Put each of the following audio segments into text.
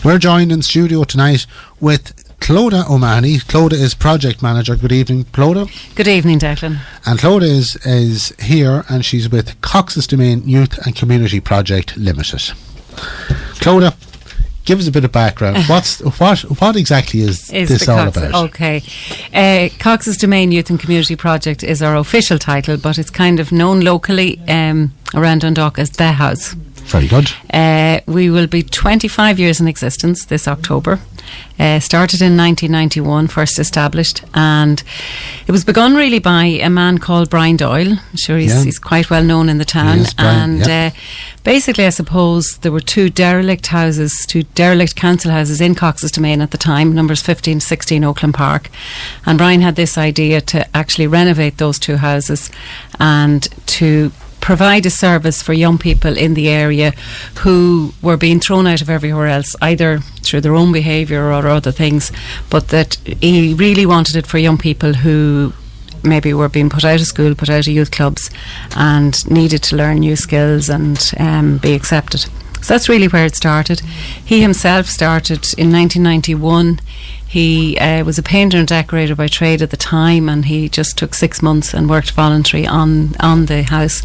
We're joined in studio tonight with Clodagh O'Mahony. Clodagh is project manager. Good evening, Clodagh. Good evening, Declan. And Clodagh is here, and she's with Coxes Demesne Youth and Community Project Limited. Clodagh, give us a bit of background. What exactly is this all about? Okay. Coxes Demesne Youth and Community Project is our official title, but it's kind of known locally around Dundalk as The House. Very good. We will be 25 years in existence this October. Started in 1991, first established, and it was begun really by a man called Brian Doyle. I'm sure he's quite well known in the town. Basically, I suppose there were two derelict council houses in Coxes Demesne at the time, numbers 15 to 16 Oakland Park, and Brian had this idea to actually renovate those two houses and to provide a service for young people in the area who were being thrown out of everywhere else, either through their own behaviour or other things, but that he really wanted it for young people who maybe were being put out of school, put out of youth clubs, and needed to learn new skills and be accepted. So that's really where it started. He himself started in 1991. He was a painter and decorator by trade at the time, and he just took 6 months and worked voluntary on the house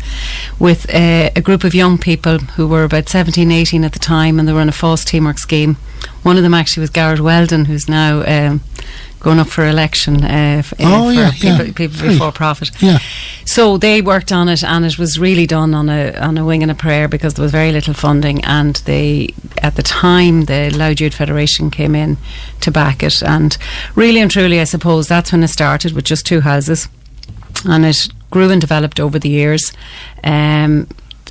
with a group of young people who were about 17, 18 at the time, and they were on a false teamwork scheme. One of them actually was Garrett Weldon, who's now going up for election people before profit. Yeah. So they worked on it, and it was really done on a wing and a prayer because there was very little funding, and at the time the Louth Youth Federation came in to back it, and really and truly I suppose that's when it started with just two houses, and it grew and developed over the years.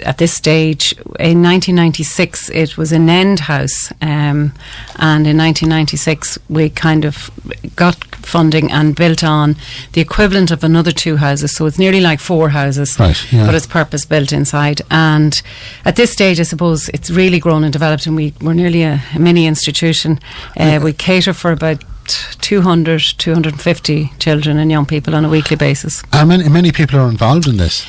At this stage, in 1996, it was an end house, and in 1996 we kind of got funding and built on the equivalent of another two houses, so it's nearly like four houses, but it's purpose built inside. And at this stage, I suppose it's really grown and developed, and we're nearly a mini institution. We cater for about 250 children and young people on a weekly basis. How many people are involved in this?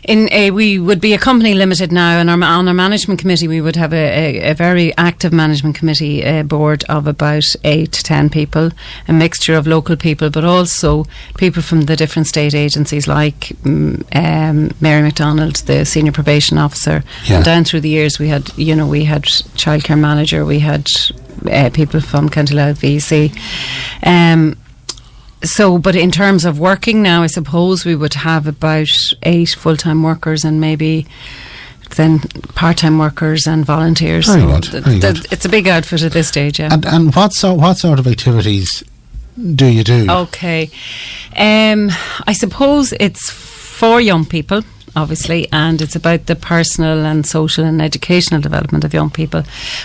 We would be a company limited now, and on our management committee we would have a very active management committee board of about 8 to 10 people, a mixture of local people but also people from the different state agencies like Mary MacDonald, the senior probation officer. And down through the years we had childcare manager, we had people from County Louth VC. But in terms of working now, I suppose we would have about 8 full-time workers and maybe then part-time workers and volunteers. Very good. It's a big outfit at this stage, yeah. And what sort of activities do you do? Okay. I suppose it's for young people, obviously, and it's about the personal and social and educational development of young people.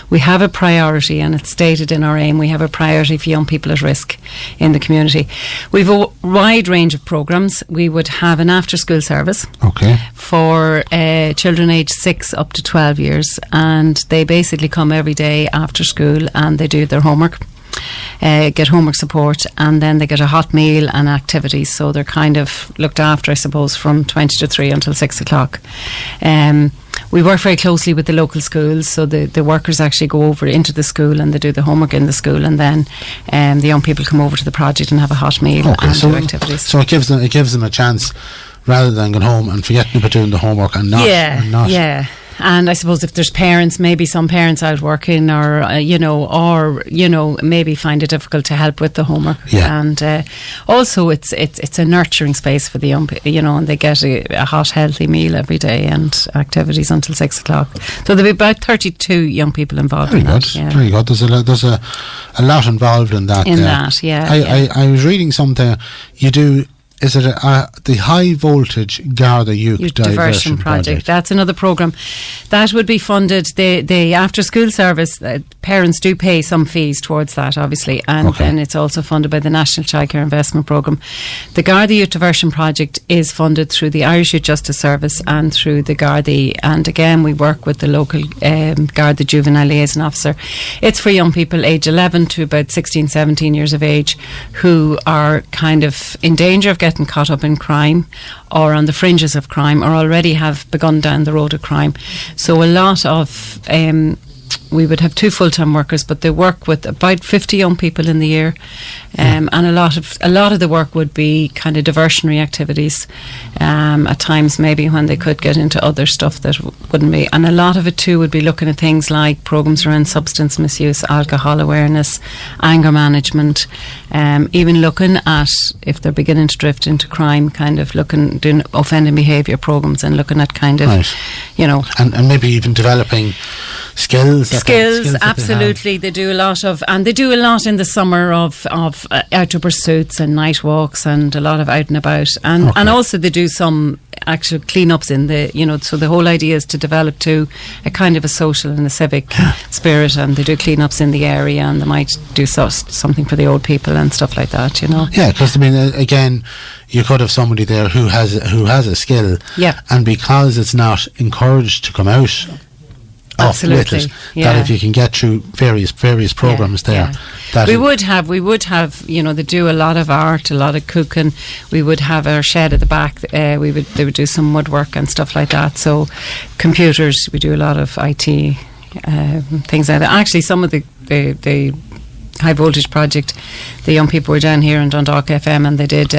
We have a priority, and it's stated in our aim, we have a priority for young people at risk in the community. We've a wide range of programmes. We would have an after-school service for children aged 6 up to 12 years, and they basically come every day after school and they do their homework. Get homework support, and then they get a hot meal and activities, so they're kind of looked after, I suppose, from 20 to 3 until 6 o'clock. We work very closely with the local schools, so the workers actually go over into the school and they do the homework in the school, and then the young people come over to the project and have a hot meal and do activities. So it gives them a chance rather than going home and forgetting about doing the homework and not. Yeah. And I suppose if there's parents, maybe some parents out working, or maybe find it difficult to help with the homework. Yeah. And also it's a nurturing space for the young people, and they get a hot, healthy meal every day and activities until 6 o'clock. So there'll be about 32 young people involved in that. Yeah. Very good. There's a lot involved in that. I was reading something you do. Is it the High Voltage Garda Youth Diversion Project? That's another programme. That would be funded. The after school service, parents do pay some fees towards that, obviously, and then it's also funded by the National Childcare Investment Programme. The Garda Youth Diversion Project is funded through the Irish Youth Justice Service and through the Gardaí, and again we work with the local Garda Juvenile Liaison Officer. It's for young people aged 11 to about 16, 17 years of age who are kind of in danger of getting caught up in crime or on the fringes of crime or already have begun down the road of crime. So a lot of we would have 2 full-time workers, but they work with about 50 young people in the year, and a lot of the work would be kind of diversionary activities. At times, maybe when they could get into other stuff that wouldn't be, and a lot of it too would be looking at things like programs around substance misuse, alcohol awareness, anger management, even looking at if they're beginning to drift into crime, kind of doing offending behaviour programs and looking at kind of, and maybe even developing skills, absolutely. They do a lot in the summer of outdoor pursuits and night walks and a lot of out and about, and also they do some actual clean-ups in the, so the whole idea is to develop to a kind of a social and a civic spirit, and they do clean-ups in the area, and they might do something for the old people and stuff like that, Yeah, because again, you could have somebody there who has a skill, and because it's not encouraged to come out with it, that if you can get through various programs there, that we would have they do a lot of art, a lot of cooking. We would have our shed at the back. They would do some woodwork and stuff like that. So computers, we do a lot of IT things like that. Actually, some of the high voltage project, the young people were down here in Dundalk FM, and they did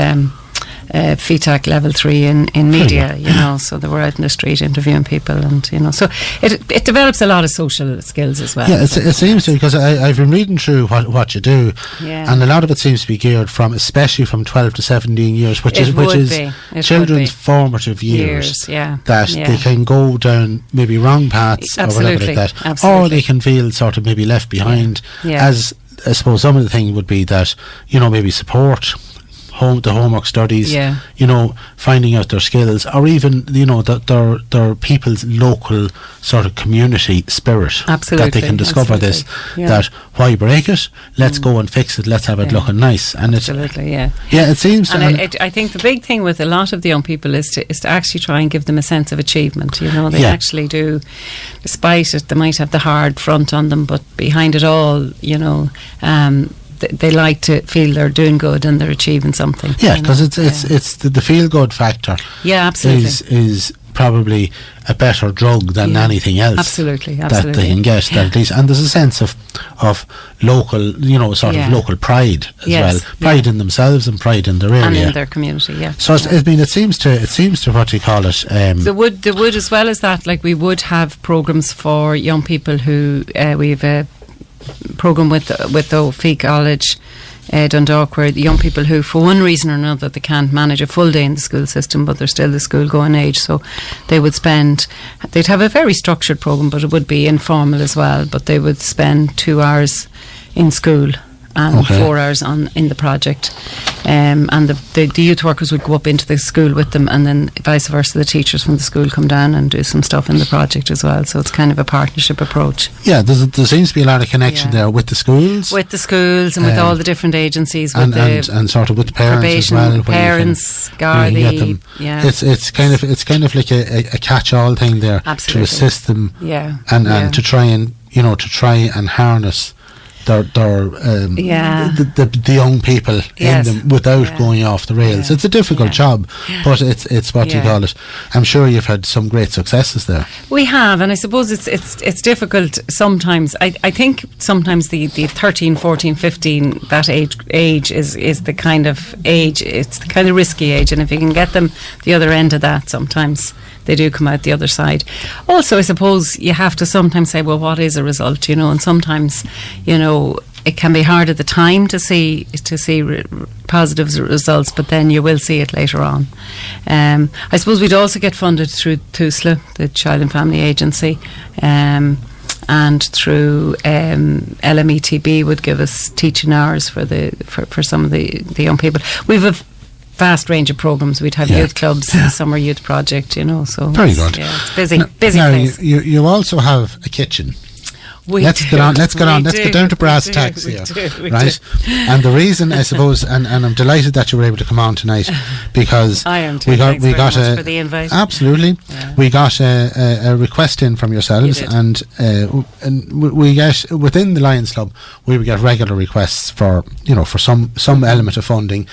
FETAC level 3 in media, so they were out in the street interviewing people, and so it develops a lot of social skills as well. Yeah, it seems to, because I've been reading through what you do, and a lot of it seems to be geared especially from 12 to 17 years, which is children's formative years, that they can go down maybe wrong paths or whatever like that, or they can feel sort of maybe left behind. As I suppose some of the thing would be that maybe support. The homework studies, finding out their skills, or even their people's local sort of community spirit, that they can discover this. That why break it? Let's go and fix it. Let's have it looking nice. And it seems. And I think the big thing with a lot of the young people is to actually try and give them a sense of achievement. They actually do, despite it, they might have the hard front on them, but behind it all, they like to feel they're doing good and they're achieving something. Yeah, because it's the feel good factor. Yeah, absolutely. Is probably a better drug than anything else. Absolutely. That they can get. That at least, and there's a sense of local, of local pride as well. Pride in themselves and pride in their area and in their community. Yeah. So it seems to what do you call it? There would as well as that. Like we would have programs for young people who we've a programme with the Fee College Dundalk, where the young people who for one reason or another they can't manage a full day in the school system, but they're still the school going age, so they'd have a very structured programme, but it would be informal as well, but they would spend 2 hours in school and 4 hours in the project, and the youth workers would go up into the school with them, and then vice versa, the teachers from the school come down and do some stuff in the project as well. So it's kind of a partnership approach. Yeah, there seems to be a lot of connection there with the schools, and with all the different agencies, and sort of with the parents as well. Parents, Gardaí. It's kind of like a catch-all thing there. Absolutely. To assist them, and to try and harness the young people in them without going off the rails. It's a difficult job, but it's what you call it. I'm sure you've had some great successes there. We have, and I suppose it's difficult sometimes. I think sometimes the 13, 14, 15, that age is the kind of age, it's the kind of risky age, and if you can get them the other end of that, sometimes they do come out the other side. Also, I suppose you have to sometimes say, well, what is a result, and sometimes, it can be hard at the time to see positive results, but then you will see it later on. I suppose we'd also get funded through TUSLA, the Child and Family Agency, and through LMETB would give us teaching hours for some of the young people. We've a vast range of programs. We'd have youth clubs, summer youth project, so very good. Yeah, it's busy place. You also have a kitchen. Let's get on. Let's get down to brass tacks here, right? And the reason, I suppose, and I'm delighted that you were able to come on tonight, because I am too. we got for the invite. Absolutely, we got a request in from yourselves, and we get within the Lions Club, we would get regular requests for some element of funding.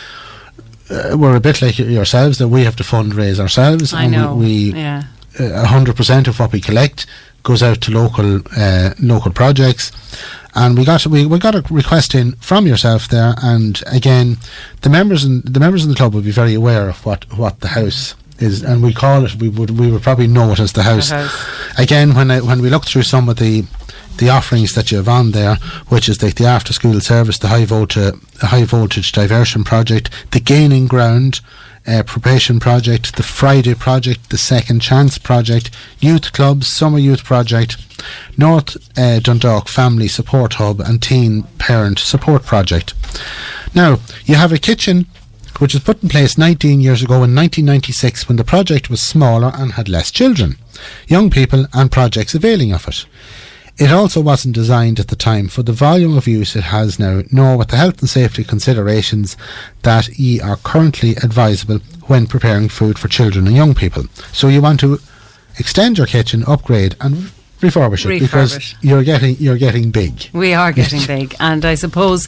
We're a bit like yourselves, that we have to fundraise ourselves. I know. We 100% of what we collect goes out to local projects. And we got a request in from yourself there, and again, the members in the club will be very aware of what the house is, and we call it. We would probably know it as the house. Again, when we look through some of the offerings that you have on there, which is the after school service, the high voltage diversion project, the gaining ground probation project, the Friday project, the Second Chance project, youth clubs, summer youth project, North Dundalk Family Support Hub, and Teen Parent Support Project. Now, you have a kitchen which was put in place 19 years ago in 1996, when the project was smaller and had less children, young people and projects availing of it. It also wasn't designed at the time for the volume of use it has now, nor with the health and safety considerations that are currently advisable when preparing food for children and young people. So you want to extend your kitchen, upgrade and refurbish it, because you're getting big. We are getting big, and I suppose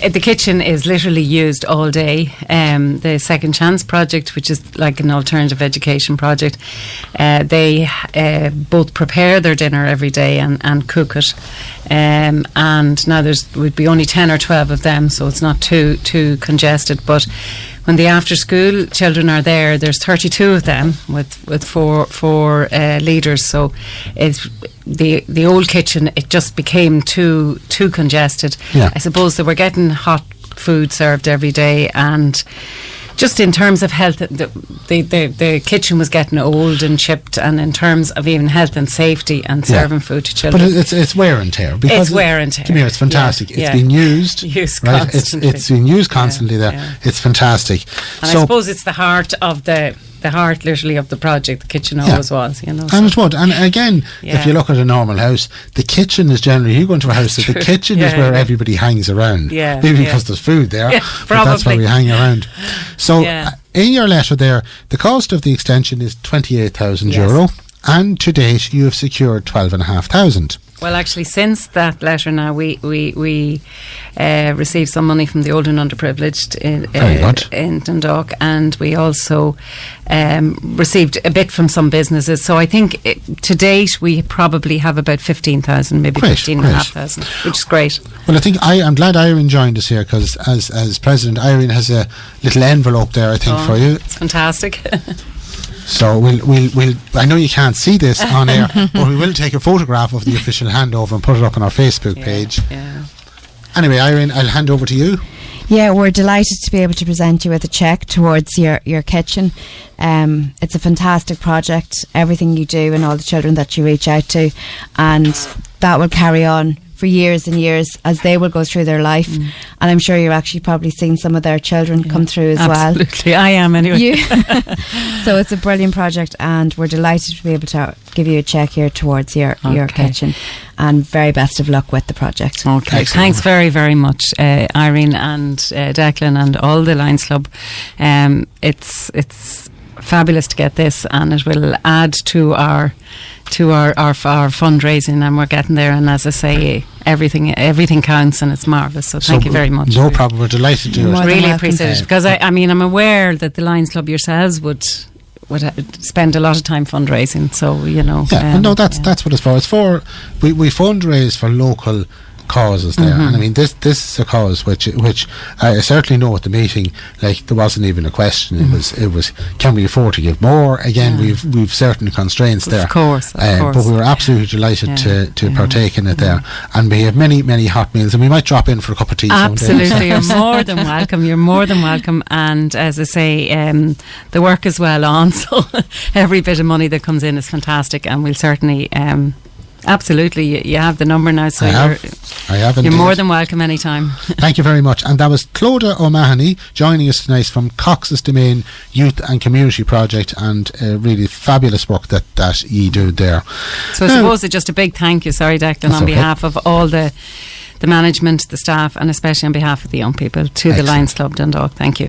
the kitchen is literally used all day. The Second Chance project, which is like an alternative education project, they both prepare their dinner every day and cook it, and now would be only 10 or 12 of them, so it's not too congested. But when the after school children are there, there's 32 of them with four leaders. So it's the old kitchen, it just became too congested. Yeah. I suppose they were getting hot food served every day, and just in terms of health, the kitchen was getting old and chipped, and in terms of even health and safety and serving food to children. But it's wear and tear. It's wear and tear. Come here, it's fantastic. It's been used right? Constantly. It's been used constantly there. Yeah. It's fantastic. And so I suppose it's the heart literally of the project. The kitchen always was, you know. And it would. And again, if you look at a normal house, the kitchen is generally, you go into a house, the kitchen is where everybody hangs around. Yeah. Maybe because there's food there, but that's where we hang around. So in your letter there, the cost of the extension is €28,000, and to date you have secured 12,500. Well, actually, since that letter now, we received some money from the old and underprivileged in Dundalk, and we also received a bit from some businesses. So I think to date we probably have about 15,000, maybe 15,500, which is great. Well, I think I'm glad Irene joined us here, because as President, Irene has a little envelope there, I think, for you. It's fantastic. So we'll I know you can't see this on air, but we will take a photograph of the official handover and put it up on our Facebook page. Yeah. Anyway, Irene, I'll hand over to you. Yeah, we're delighted to be able to present you with a cheque towards your kitchen. It's a fantastic project, everything you do and all the children that you reach out to, and that will carry on for years and years as they will go through their life. And I'm sure you're actually probably seen some of their children come through as well. Absolutely, I am anyway. So it's a brilliant project, and we're delighted to be able to give you a cheque here towards your kitchen, and very best of luck with the project. Okay, thanks very, very much, Irene and Declan and all the Lions Club. It's fabulous to get this, and it will add to our fundraising, and we're getting there. And as I say, everything counts, and it's marvellous. So thank you very much. No problem. We're delighted to do it. Really appreciate it, because I mean, I'm aware that the Lions Club yourselves would spend a lot of time fundraising. So you know, that's what it's for. It's for we fundraise for local causes there, and I mean this is a cause which I certainly know at the meeting, like, there wasn't even a question. It was can we afford to give more? Again, we've certain constraints there, of course. But we were absolutely delighted to partake in it there, and we have many hot meals, and we might drop in for a cup of tea absolutely someday. You're more than welcome, and as I say, the work is well on, so every bit of money that comes in is fantastic, and we'll certainly absolutely, you have the number now, so you're more than welcome anytime. Thank you very much. And that was Clodagh O'Mahony joining us tonight from Coxes Demesne Youth and Community Project, and really fabulous work that you do there. So I suppose it's just a big thank you, sorry Declan, on behalf of all the management, the staff, and especially on behalf of the young people, to the Lions Club Dundalk. Thank you.